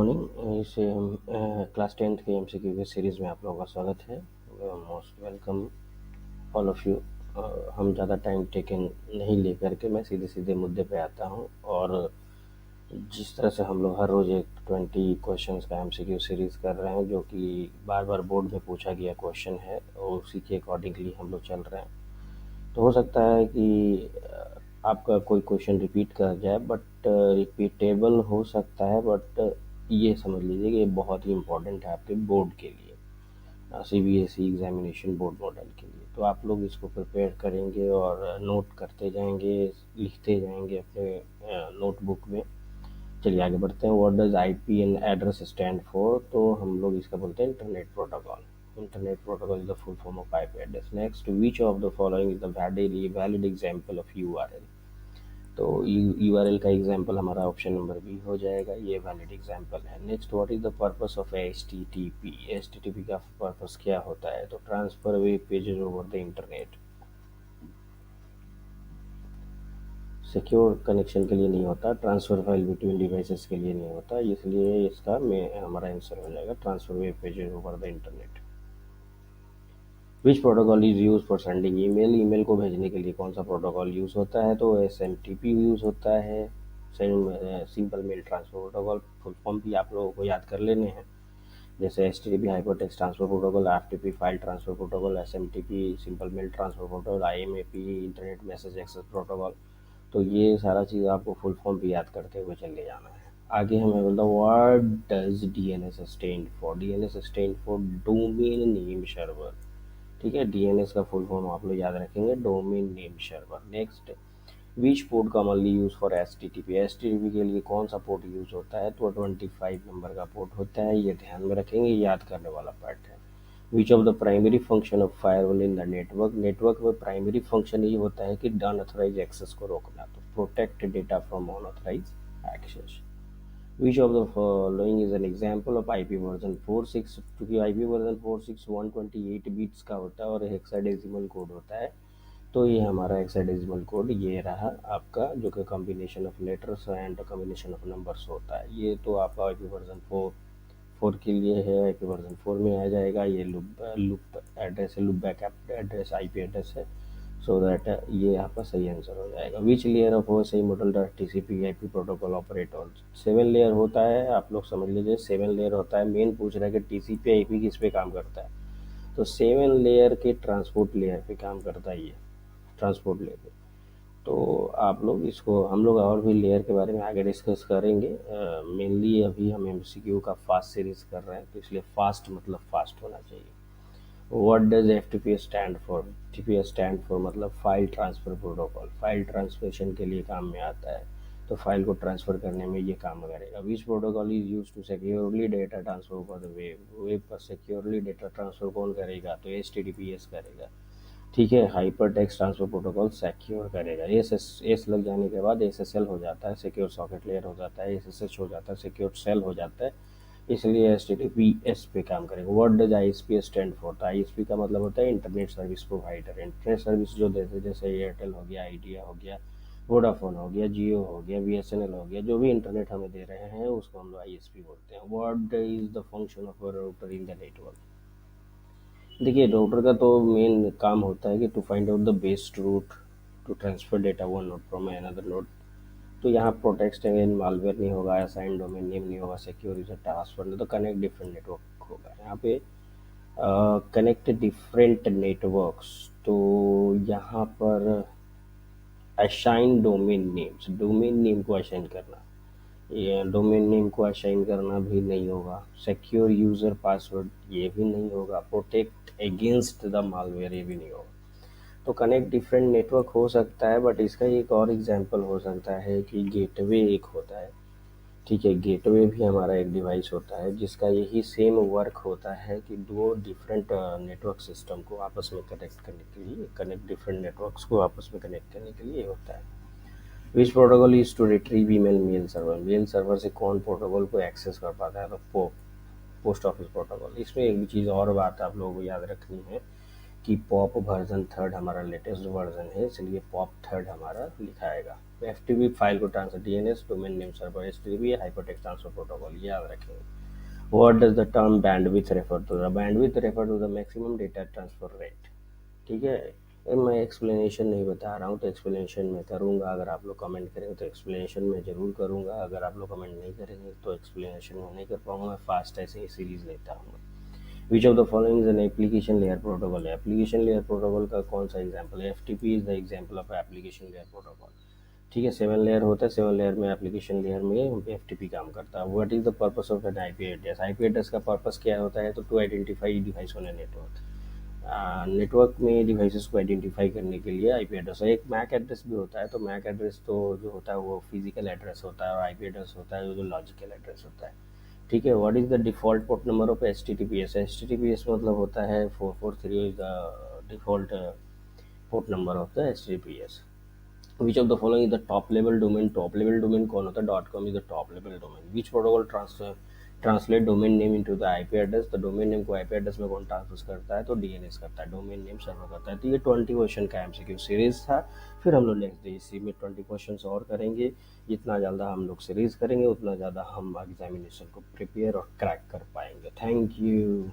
Morning. इसे हम class 10th के एमसीक्यू की सीरीज़ में आप लोगों का स्वागत है। Most welcome all of you. हम ज़्यादा टाइम टेकन नहीं लेकर के मैं सीधे सीधे मुद्दे पे आता हूँ, और जिस तरह से हम लोग हर रोज़ एक 20 क्वेश्चंस का एमसीक्यू सीरीज़ कर रहे हैं, जो कि बार बार बोर्ड में पूछा गया क्वेश्चन है, और उसी के अकॉर्डिंगली हम लोग चल रहे हैं। तो हो सकता है कि आपका कोई क्वेश्चन रिपीट कर जाए, बट रिपीटेबल हो सकता है, बट ये समझ लीजिए कि ये बहुत ही इम्पोर्टेंट है आपके बोर्ड के लिए, सीबीएसई एग्जामिनेशन बोर्ड मॉडल के लिए। तो आप लोग इसको प्रिपेयर करेंगे और नोट करते जाएंगे, लिखते जाएंगे अपने नोटबुक में। चलिए आगे बढ़ते हैं। What does IP and address stand for? तो हम लोग इसका बोलते हैं internet protocol. Internet protocol is the full form of IP address. Next, which of the following is the valid example of URL? तो यूआरएल का एग्जांपल हमारा option number B हो जाएगा, ये वैलिड एग्जांपल है। Next, what is the purpose of HTTP? HTTP का purpose क्या होता है? तो transfer web pages over the internet. Secure connection के लिए नहीं होता, ट्रांसफर फाइल बिटवीन डिवाइसेस के लिए नहीं होता, इसलिए इसका हमारा आंसर हो जाएगा transfer web pages over the internet. Which protocol is use for sending email? Email को भेजने के लिए कौन सा प्रोटोकॉल यूज होता है? तो एसएमटीपी यूज होता है, simple mail transfer protocol. Full form भी आप लोगों को याद कर लेने हैं, जैसे HTTP hypertext transfer protocol, RTP file transfer protocol, SMTP simple mail transfer protocol, IMAP internet message access protocol. तो ये सारा चीज़ आपको फुल फॉर्म भी याद करते हुए चले जाना है। आगे हमें बोलता है what does DNS stand for? DNS stand for domain name server. ठीक है, डीएनएस का फुल फॉर्म आप लोग याद रखेंगे, domain name server. Next, which port commonly use for HTTP? HTTP के लिए कौन सा पोर्ट यूज होता है? तो 25 नंबर का पोर्ट होता है, ये ध्यान में रखेंगे, याद करने वाला पार्ट है। Which of the primary function of firewall in the network? Network में प्राइमरी फंक्शन ये होता है कि अनऑथराइज एक्सेस को रोकना, तो protect data from unauthorise access. Which of the following is an example of IP version 4.6? क्योंकि आईपी वर्जन 4.6 128 बिट्स का होता है और हेक्साडेसिमल कोड होता है, तो ये हमारा हेक्साडेसिमल कोड ये रहा आपका, जो कि combination of letters and combination of numbers होता है। ये तो आपका आईपी वर्जन 4 के लिए है, आईपी वर्जन 4 में आ जाएगा। ये लूप एड्रेस है, loop back address IP address है, सो दैट ये आपका सही आंसर हो जाएगा। Which layer of OSI model dot TCP IP protocol operate on? 7 layer होता है, आप लोग समझ लीजिए 7 लेयर होता है। मेन पूछ रहा है कि टीसीपी आईपी किस पे काम करता है, तो 7 लेयर के ट्रांसपोर्ट लेयर पे काम करता है ये, ट्रांसपोर्ट लेयर पे। तो आप लोग इसको, हम लोग और भी लेयर के बारे में आगे डिस्कस करेंगे। मेनली अभी हम एमसीक्यू का फास्ट सीरीज कर रहे हैं, तो इसलिए फास्ट मतलब फास्ट होना चाहिए। What does FTP stand for? TPS stand for मतलब फाइल ट्रांसफर प्रोटोकॉल। फाइल ट्रांसफरेशन के लिए काम में आता है, तो फाइल को ट्रांसफर करने में ये काम करेगा। Which protocol is use to securely data transfer for the web? Web पर सिक्योरली डेटा ट्रांसफर कौन करेगा? तो एचटीटीपीएस करेगा। ठीक है, hyper text transfer protocol secure करेगा। एस लग जाने के बाद एसएसएल हो जाता है, सिक्योर सॉकेट लेयर हो जाता है, एसएसएच हो जाता है, सिक्योर सेल हो जाता है, इसलिए एचटीटीपीएस पे काम करेगा। What does ISP stand for? तो आईएसपी का मतलब होता है internet service provider. Internet service जो देते हैं, जैसे एयरटेल हो गया, आइडिया हो गया, वोडाफोन हो गया, जियो हो गया, बीएसएनएल हो गया, जो भी इंटरनेट हमें दे रहे हैं उसको हम लोग आईएसपी बोलते हैं। What is the function of a router in the network? देखिए, राउटर का तो मेन काम होता है कि to find out the best route to transfer data one node from another node. तो यहाँ प्रोटेक्ट अगेंस्ट मालवेयर नहीं होगा, असाइन डोमेन नेम नहीं होगा, सिक्योर यूजर ट्रांसफर नहीं, तो कनेक्ट डिफरेंट नेटवर्क होगा यहाँ पे। कनेक्ट डिफरेंट नेटवर्क्स, तो यहाँ पर assign domain names, domain name को असाइन करना, ये डोमेन नेम को असाइन करना भी नहीं होगा। सिक्योर यूजर पासवर्ड ये भी नहीं होगा। प्रोटेक्ट अगेंस्ट द मालवेयर ये भी नहीं होगा। तो कनेक्ट डिफरेंट नेटवर्क हो सकता है, बट इसका एक और एग्जांपल हो सकता है कि गेटवे एक होता है। ठीक है, गेटवे भी हमारा एक डिवाइस होता है जिसका यही सेम वर्क होता है कि दो डिफरेंट नेटवर्क सिस्टम को आपस में कनेक्ट करने के लिए, कनेक्ट डिफरेंट नेटवर्क्स को आपस में कनेक्ट करने के लिए होता है। Which protocol use to retrieve email mail server? Mail server से कौन प्रोटोकॉल को एक्सेस कर पाता है? तो पोस्ट ऑफिस प्रोटोकॉल। इसमें एक चीज़ और बात आप लोगों को याद रखनी है कि पॉप वर्जन 3 हमारा लेटेस्ट वर्जन है, इसलिए पॉप 3 हमारा लिखाएगा। एफटीपी फाइल को transfer, DNS domain name server, HTTP hypertext transfer protocol, याद रखेंगे। What does the term bandwidth refer to? The bandwidth refer to the maximum data transfer rate। ठीक है, ये मैं एक्सप्लेनेशन नहीं बता रहा हूँ, तो एक्सप्लेनेशन मैं करूँगा। अगर आप लोग कमेंट करेंगे तो एक्सप्लेनेशन मैं ज़रूर करूँगा, अगर आप लोग कमेंट नहीं करेंगे तो एक्सप्लेनेशन मैं नहीं कर पाऊँगा। मैं फास्ट ऐसे ही सीरीज लेता हूँ। विच of the following is an application layer protocol? Application layer protocol का कौन सा एग्जाम्पल है? FTP is the example of application layer protocol. ठीक है, 7 लेयर होता है, 7 लेयर में एप्लीकेशन लेयर में एफटीपी काम करता है। What is the purpose of an IP address? IP address का पर्पस क्या होता है? तो to identify device on a network. Network में डिवाइसेस को आइडेंटिफाई करने के लिए आईपी एड्रेस। एक मैक एड्रेस भी होता है, तो मैक एड्रेस तो जो होता है वो फिजिकल एड्रेस होता है, और आईपी एड्रेस होता है जो लॉजिकल एड्रेस होता है। ठीक है, what is the default port number of H T T P S? H T T P S मतलब होता है 443 is the default port number of the H T T P S. Which of the following is the top level domain? Top level domain कौन होता है? Dot com is the top level domain. Which protocol translate domain name into the IP address? तो domain name को IP address में कौन transfer करता है? तो डीएनएस करता है, डोमेन नेम सर्वर करता है। तो ये 20 क्वेश्चन का एमसीक्यू सीरीज था। फिर हम लोग नेक्स्ट डे इसी में 20 क्वेश्चन और करेंगे। जितना ज़्यादा हम लोग सीरीज करेंगे उतना ज़्यादा हम एग्जामिनेशन को प्रिपेयर और क्रैक कर पाएंगे। Thank you.